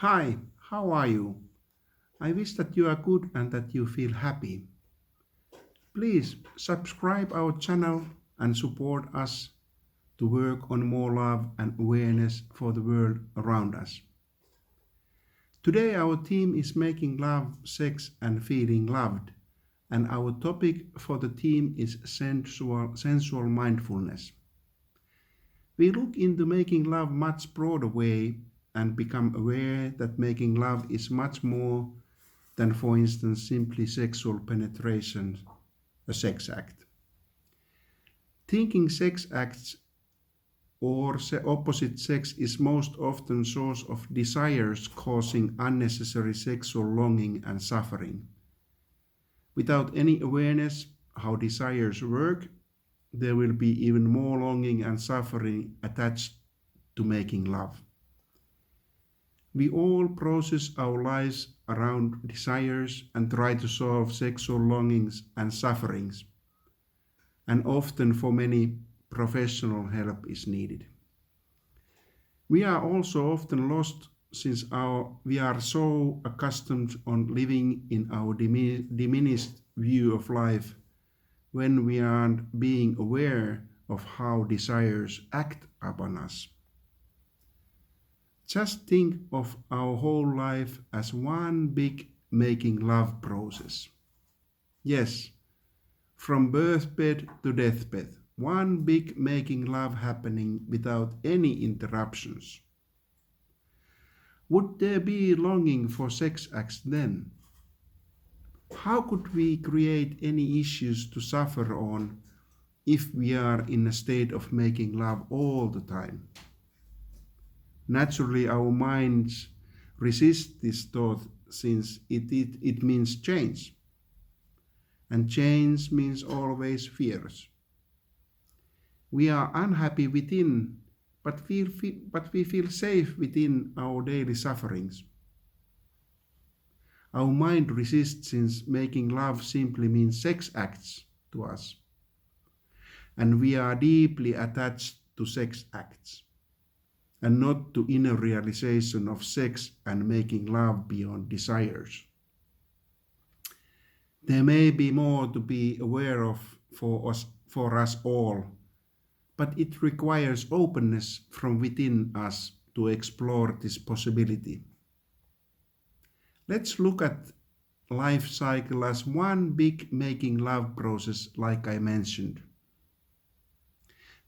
Hi, how are you? I wish that you are good and that you feel happy. Please subscribe our channel and support us to work on more love and awareness for the world around us. Today our theme is making love, sex and feeling loved, and our topic for the theme is sensual mindfulness. We look into making love much broader way and become aware that making love is much more than, for instance, simply sexual penetration, a sex act. Thinking sex acts or opposite sex is most often source of desires causing unnecessary sexual longing and suffering. Without any awareness how desires work, there will be even more longing and suffering attached to making love. We all process our lives around desires and try to solve sexual longings and sufferings, and often for many professional help is needed. We are also often lost since we are so accustomed on living in our diminished view of life when we aren't being aware of how desires act upon us. Just think of our whole life as one big making love process. Yes, from birthbed to deathbed, one big making love happening without any interruptions. Would there be longing for sex acts then? How could we create any issues to suffer on if we are in a state of making love all the time? Naturally, our minds resist this thought since it means change. And change means always fears. We are unhappy within, but we feel safe within our daily sufferings. Our mind resists since making love simply means sex acts to us. And we are deeply attached to sex acts and not to inner realization of sex and making love beyond desires. There may be more to be aware of for us all, but it requires openness from within us to explore this possibility. Let's look at life cycle as one big making love process like I mentioned.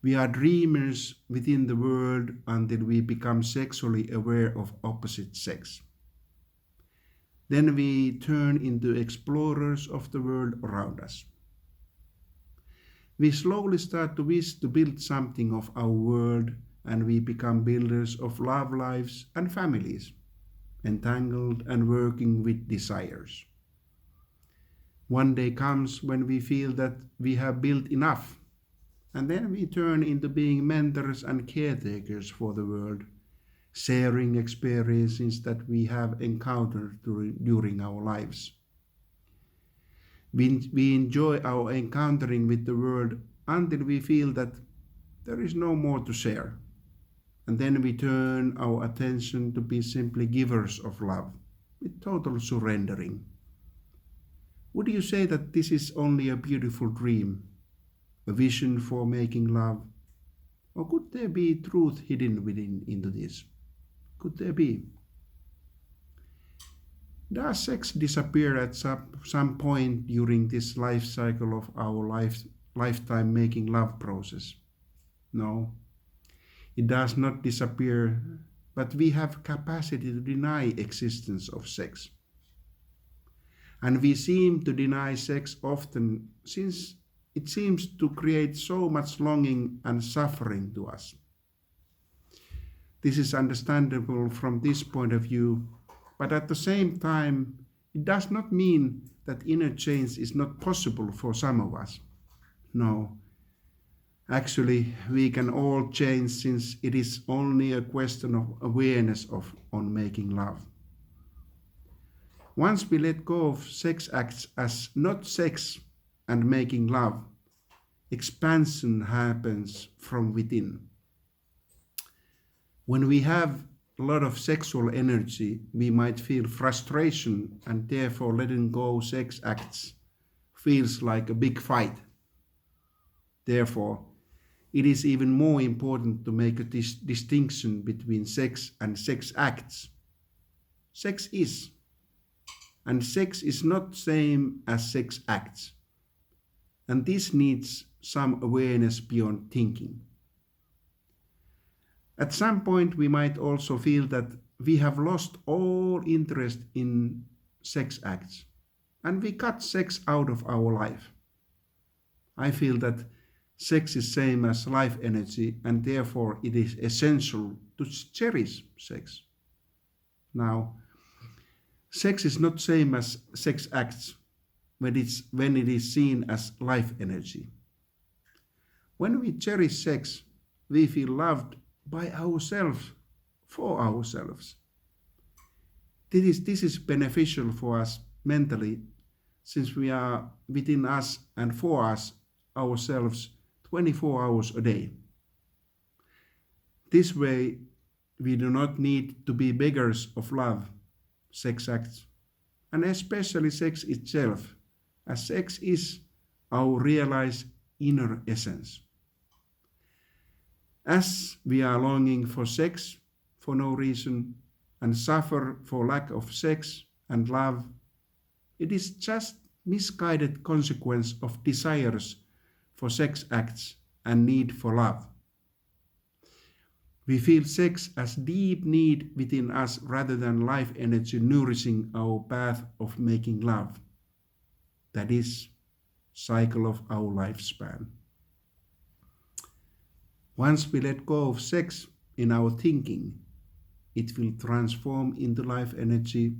We are dreamers within the world until we become sexually aware of opposite sex. Then we turn into explorers of the world around us. We slowly start to wish to build something of our world and we become builders of love lives and families, entangled and working with desires. One day comes when we feel that we have built enough, and then we turn into being mentors and caretakers for the world, sharing experiences that we have encountered during our lives. We enjoy our encountering with the world until we feel that there is no more to share. And then we turn our attention to be simply givers of love, with total surrendering. Would you say that this is only a beautiful dream, a vision for making love? Or could there be truth hidden within into this? Could there be? Does sex disappear at some point during this life cycle of our lifetime making love process? No, it does not disappear, but we have capacity to deny existence of sex. And we seem to deny sex often since it seems to create so much longing and suffering to us. This is understandable from this point of view, but at the same time, it does not mean that inner change is not possible for some of us. No, actually, we can all change since it is only a question of awareness on making love. Once we let go of sex acts as not sex and making love, expansion happens from within. When we have a lot of sexual energy, we might feel frustration, and therefore letting go sex acts feels like a big fight. Therefore, it is even more important to make a distinction between sex and sex acts. Sex is, and sex is not same as sex acts, and this needs some awareness beyond thinking. At some point, we might also feel that we have lost all interest in sex acts and we cut sex out of our life. I feel that sex is same as life energy and therefore it is essential to cherish sex. Now, sex is not same as sex acts when it is seen as life energy. When we cherish sex, we feel loved by ourselves, for ourselves. This is beneficial for us mentally since we are within us and for us ourselves 24 hours a day. This way, we do not need to be beggars of love, sex acts, and especially sex itself, as sex is our realized inner essence. As we are longing for sex for no reason and suffer for lack of sex and love, it is just misguided consequence of desires for sex acts and need for love. We feel sex as deep need within us rather than life energy nourishing our path of making love. That is cycle of our lifespan. Once we let go of sex in our thinking, it will transform into life energy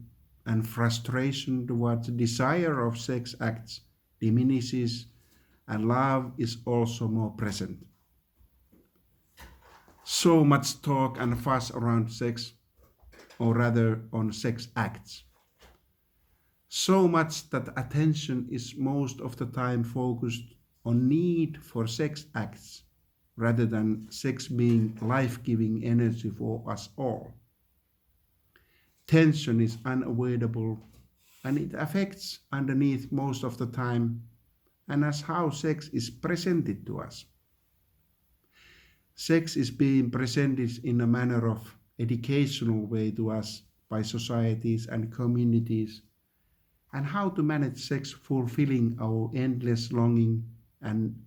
and frustration towards the desire of sex acts diminishes and love is also more present. So much talk and fuss around sex, or rather on sex acts. So much that attention is most of the time focused on need for sex acts rather than sex being life-giving energy for us all. Tension is unavoidable and it affects underneath most of the time and as how sex is presented to us. Sex is being presented in a manner of educational way to us by societies and communities and how to manage sex fulfilling our endless longing and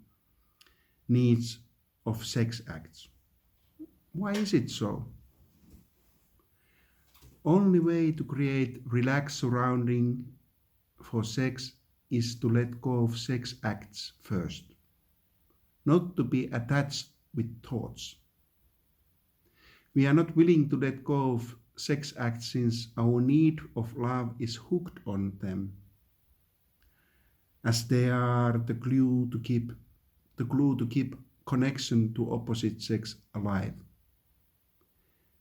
needs of sex acts. Why is it so? Only way to create relaxed surrounding for sex is to let go of sex acts first, not to be attached with thoughts. We are not willing to let go of sex acts since our need of love is hooked on them, as they are the glue to keep connection to opposite sex alive.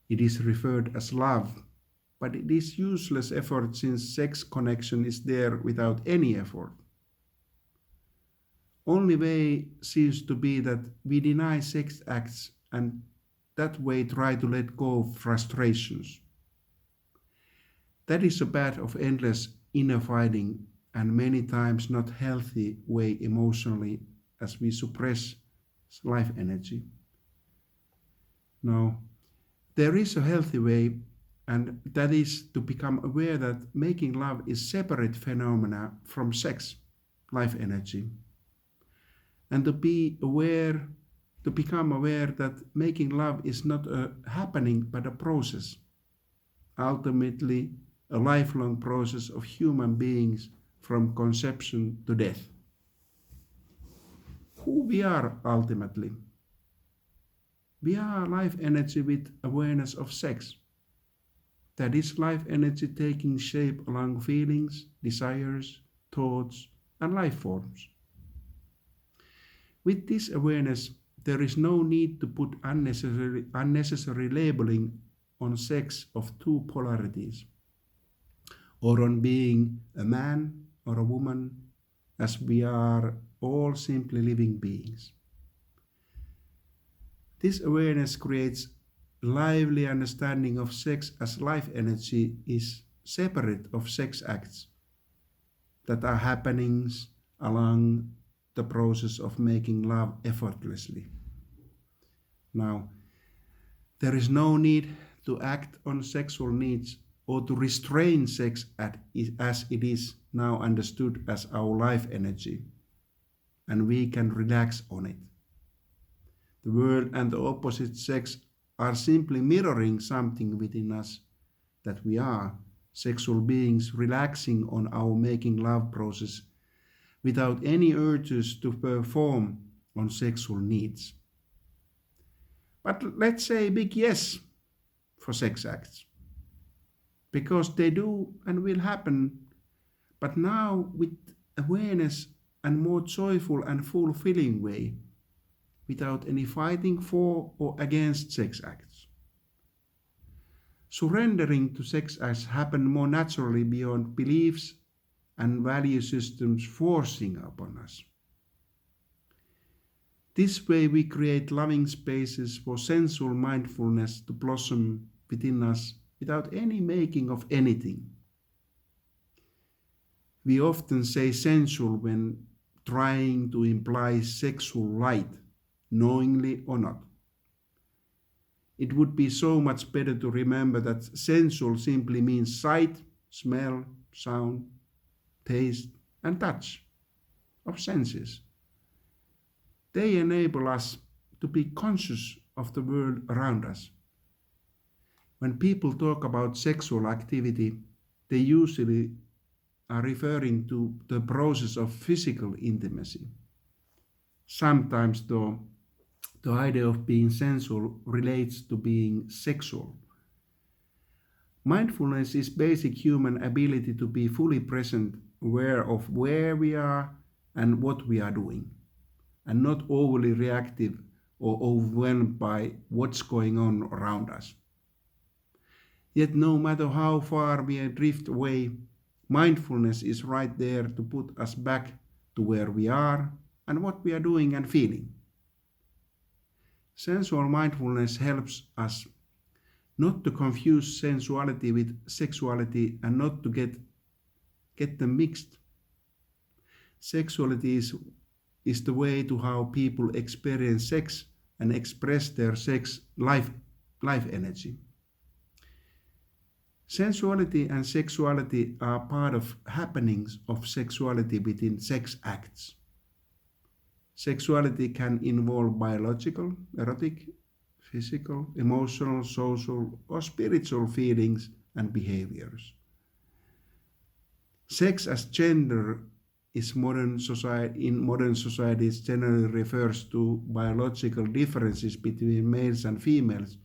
It is referred as love, but it is useless effort since sex connection is there without any effort. Only way seems to be that we deny sex acts and that way try to let go of frustrations. That is a path of endless inner fighting and many times not healthy way emotionally as we suppress life energy. Now, there is a healthy way and that is to become aware that making love is separate phenomena from sex, life energy, and to become aware that making love is not a happening but a process, ultimately a lifelong process of human beings from conception to death. Who we are ultimately? We are life energy with awareness of sex. That is life energy taking shape along feelings, desires, thoughts, and life forms. With this awareness, there is no need to put unnecessary labeling on sex of two polarities, or on being a man or a woman, as we are all simply living beings. This awareness creates lively understanding of sex as life energy is separate of sex acts that are happenings along the process of making love effortlessly. Now, there is no need to act on sexual needs or to restrain sex as it is now understood as our life energy, and we can relax on it. The world and the opposite sex are simply mirroring something within us that we are sexual beings relaxing on our making love process without any urges to perform on sexual needs. But let's say a big yes for sex acts because they do and will happen, but now with awareness and more joyful and fulfilling way without any fighting for or against sex acts. Surrendering to sex acts happen more naturally beyond beliefs and value systems forcing upon us. This way we create loving spaces for sensual mindfulness to blossom within us without any making of anything. We often say sensual when trying to imply sexual light, knowingly or not. It would be so much better to remember that sensual simply means sight, smell, sound, taste, and touch of senses. They enable us to be conscious of the world around us. When people talk about sexual activity, they usually are referring to the process of physical intimacy. Sometimes, though, the idea of being sensual relates to being sexual. Mindfulness is basic human ability to be fully present, aware of where we are and what we are doing, and not overly reactive or overwhelmed by what's going on around us. Yet, no matter how far we drift away, mindfulness is right there to put us back to where we are and what we are doing and feeling. Sensual mindfulness helps us not to confuse sensuality with sexuality and not to get them mixed. Sexuality is the way to how people experience sex and express their sex life energy. Sensuality and sexuality are part of happenings of sexuality within sex acts. Sexuality can involve biological, erotic, physical, emotional, social, or spiritual feelings and behaviors. Sex as gender in modern societies generally refers to biological differences between males and females,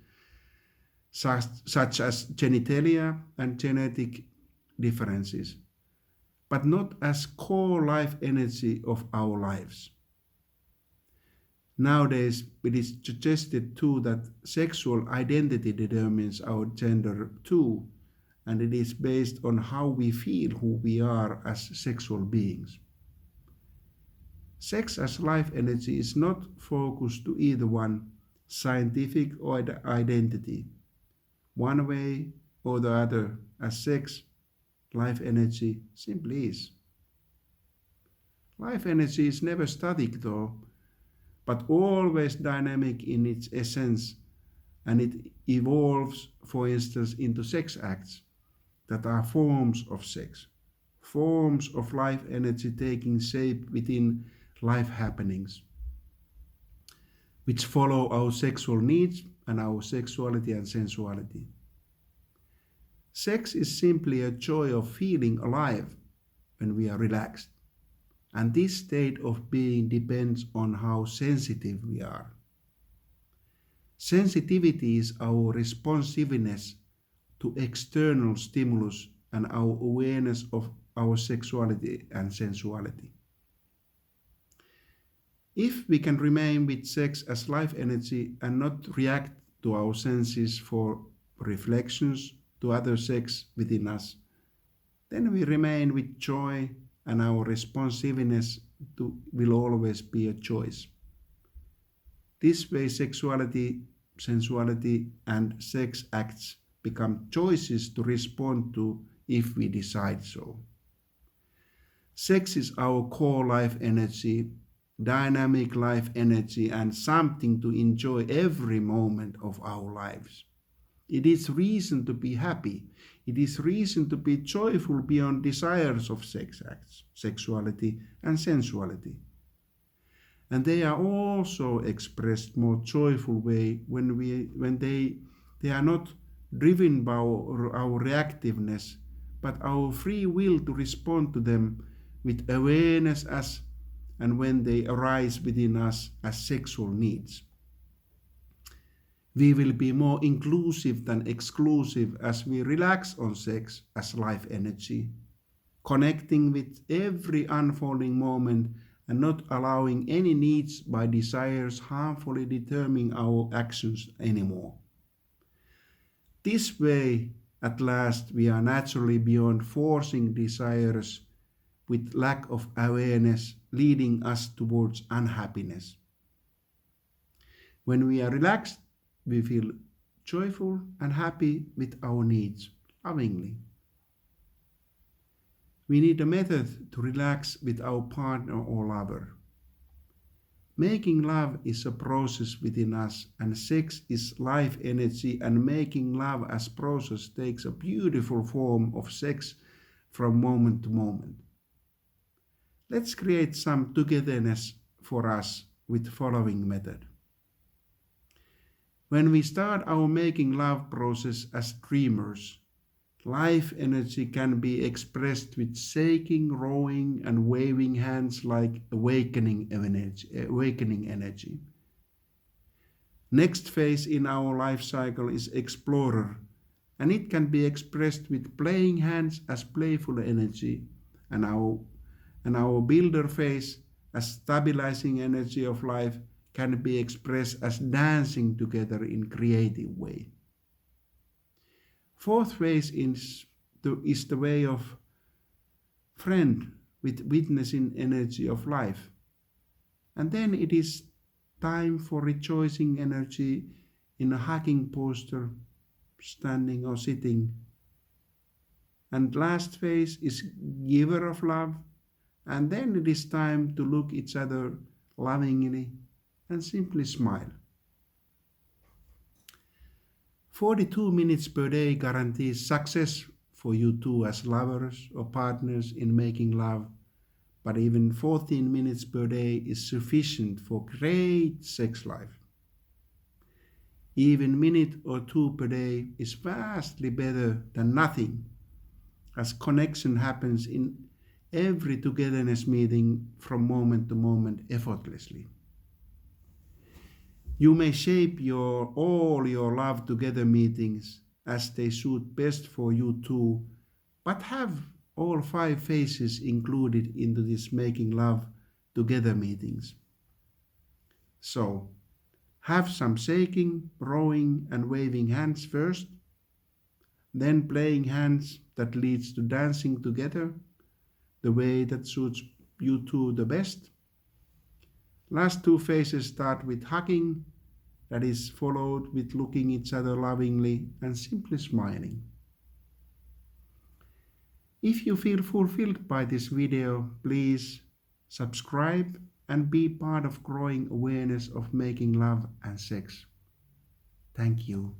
such as genitalia and genetic differences, but not as core life energy of our lives. Nowadays, it is suggested too that sexual identity determines our gender too, and it is based on how we feel who we are as sexual beings. Sex as life energy is not focused to either one, scientific or identity, one way or the other, as sex, life energy simply is. Life energy is never static though, but always dynamic in its essence, and it evolves, for instance, into sex acts that are forms of sex, forms of life energy taking shape within life happenings, which follow our sexual needs and our sexuality and sensuality. Sex is simply a joy of feeling alive when we are relaxed, and this state of being depends on how sensitive we are. Sensitivity is our responsiveness to external stimulus and our awareness of our sexuality and sensuality. If we can remain with sex as life energy and not react to our senses for reflections to other sex within us, then we remain with joy and our responsiveness will always be a choice. This way, sexuality sensuality, and sex acts become choices to respond to if we decide so. Sex is our core life energy, dynamic life energy, and something to enjoy every moment of our lives. It is reason to be happy. It is reason to be joyful beyond desires of sex acts, sexuality, and sensuality. And they are also expressed more joyful way when they are not driven by our reactiveness, but our free will to respond to them with awareness as and when they arise within us as sexual needs. We will be more inclusive than exclusive as we relax on sex as life energy, connecting with every unfolding moment and not allowing any needs by desires harmfully determining our actions anymore. This way, at last, we are naturally beyond forcing desires with lack of awareness, leading us towards unhappiness. When we are relaxed, we feel joyful and happy with our needs, lovingly. We need a method to relax with our partner or lover. Making love is a process within us, and sex is life energy, and making love as process takes a beautiful form of sex from moment to moment. Let's create some togetherness for us with following method. When we start our making love process as dreamers, life energy can be expressed with shaking, rowing, and waving hands like awakening energy. Next phase in our life cycle is explorer, and it can be expressed with playing hands as playful energy, and our builder phase as stabilizing energy of life can be expressed as dancing together in creative way. Fourth phase is the way of friend with witnessing energy of life. And then it is time for rejoicing energy in a hugging posture, standing or sitting. And last phase is giver of love. And then it is time to look each other lovingly and simply smile. 42 minutes per day guarantees success for you two as lovers or partners in making love, but even 14 minutes per day is sufficient for great sex life. Even minute or two per day is vastly better than nothing, as connection happens in every togetherness meeting from moment to moment effortlessly. You may shape all your love together meetings as they suit best for you two, but have all five phases included into this making love together meetings. So, have some shaking, rowing, and waving hands first, then playing hands that leads to dancing together the way that suits you two the best. Last two phases start with hugging, that is followed with looking each other lovingly and simply smiling. If you feel fulfilled by this video, please subscribe and be part of growing awareness of making love and sex. Thank you.